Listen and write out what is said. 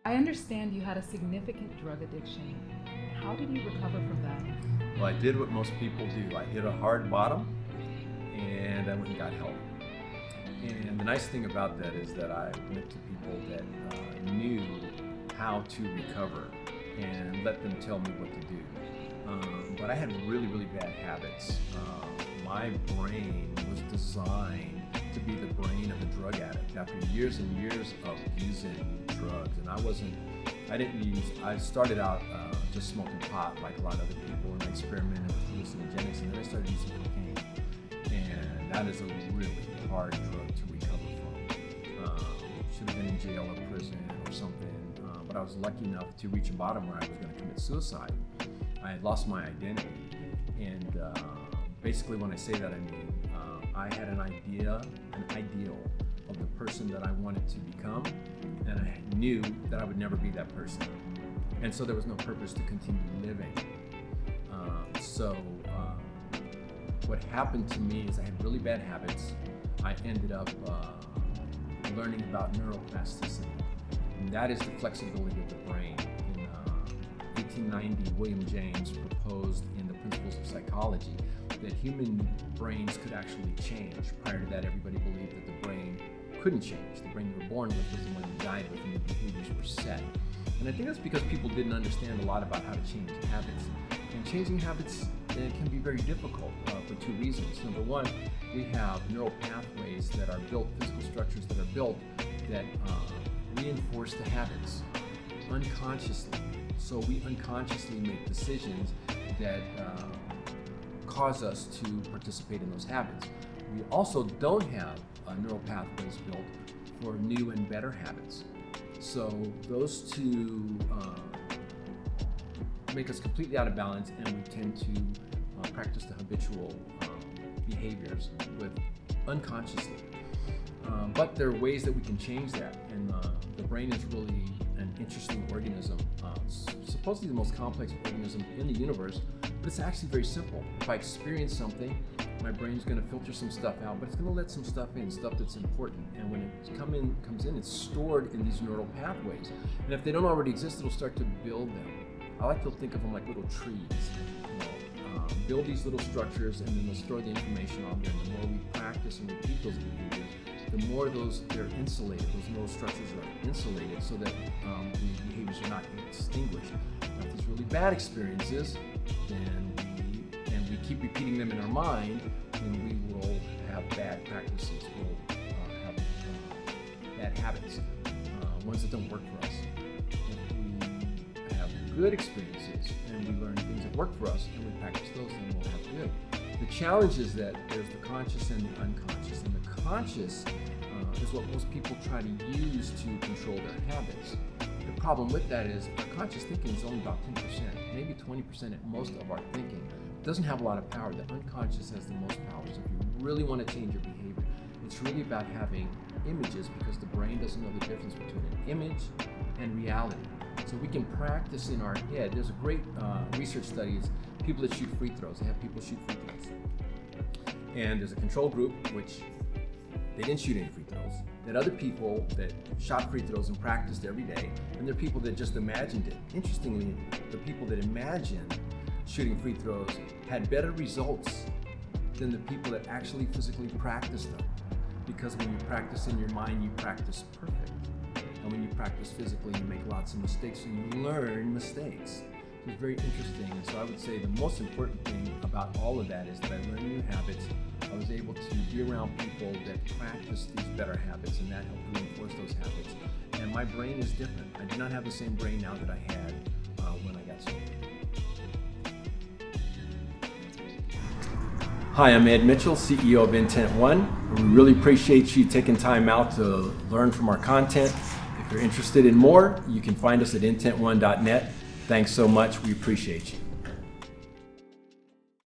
I understand you had a significant drug addiction. How did you recover from that? Well, I did what most people do. I hit a hard bottom and I went and got help. And the nice thing about that is that I went to people that knew how to recover and let them tell me what to do. But I had really, really bad habits. My brain was designed to be the brain of a drug addict after years and years of using drugs. And I started out just smoking pot like a lot of other people, and I experimented with hallucinogenics, and then I started using cocaine. And that is a really hard drug to recover from. Should have been in jail or prison or something, but I was lucky enough to reach a bottom where I was going to commit suicide. I had lost my identity, and basically when I say that, I mean I had an ideal of the person that I wanted to become, and I knew that I would never be that person. And so there was no purpose to continue living. What happened to me is I had really bad habits. I ended up learning about neuroplasticity, and that is the flexibility of the brain. In 1890, William James proposed in the Principles of Psychology that human brains could actually change. Prior to that, everybody believed that the brain couldn't change. The brain you were born with was the one you died with, and the behaviors were set. And I think that's because people didn't understand a lot about how to change habits. And changing habits can be very difficult for two reasons. Number one, we have neural pathways that are built, physical structures that are built that reinforce the habits unconsciously. So we unconsciously make decisions that cause us to participate in those habits. We also don't have neural pathways built for new and better habits. So those two make us completely out of balance, and we tend to practice the habitual behaviors unconsciously. But there are ways that we can change that, and the brain is really an interesting organism, supposedly the most complex organism in the universe, but it's actually very simple. If I experience something, my brain's going to filter some stuff out, but it's going to let some stuff in, stuff that's important. And when it comes in, it's stored in these neural pathways. And if they don't already exist, it'll start to build them. I like to think of them like little trees. Build these little structures, and then they'll store the information on there. And the more we practice and repeat those behaviors, the more they're insulated. Those neural structures are insulated so that the behaviors are not extinguished. Now, if there's really bad experiences, and we keep repeating them in our mind, then we will have bad practices. We'll have bad habits, ones that don't work for us. If we have good experiences and we learn things that work for us and we practice those, then we'll have good. The challenge is that there's the conscious and the unconscious. And the conscious is what most people try to use to control their habits. The problem with that is our conscious thinking is only about 10%, maybe 20% at most of our thinking. It doesn't have a lot of power. The unconscious has the most power. So if you really want to change your behavior, it's really about having images, because the brain doesn't know the difference between an image and reality. So we can practice in our head. There's a great research study. It's people that shoot free throws. They have people shoot free throws. And there's a control group, which they didn't shoot any free throws. There are other people that shot free throws and practiced every day. And there are people that just imagined it. Interestingly, the people that imagined shooting free throws had better results than the people that actually physically practiced them. Because when you practice in your mind, you practice perfect. And when you practice physically, you make lots of mistakes, and you learn mistakes. So it's very interesting. And so I would say the most important thing about all of that is that I learned new habits. I was able to be around people that practice these better habits, and that helped reinforce those habits. And my brain is different. I do not have the same brain now that I had when I got sober. Hi, I'm Ed Mitchell, CEO of Intent One. We really appreciate you taking time out to learn from our content. If you're interested in more, you can find us at intentone.net. Thanks so much. We appreciate you.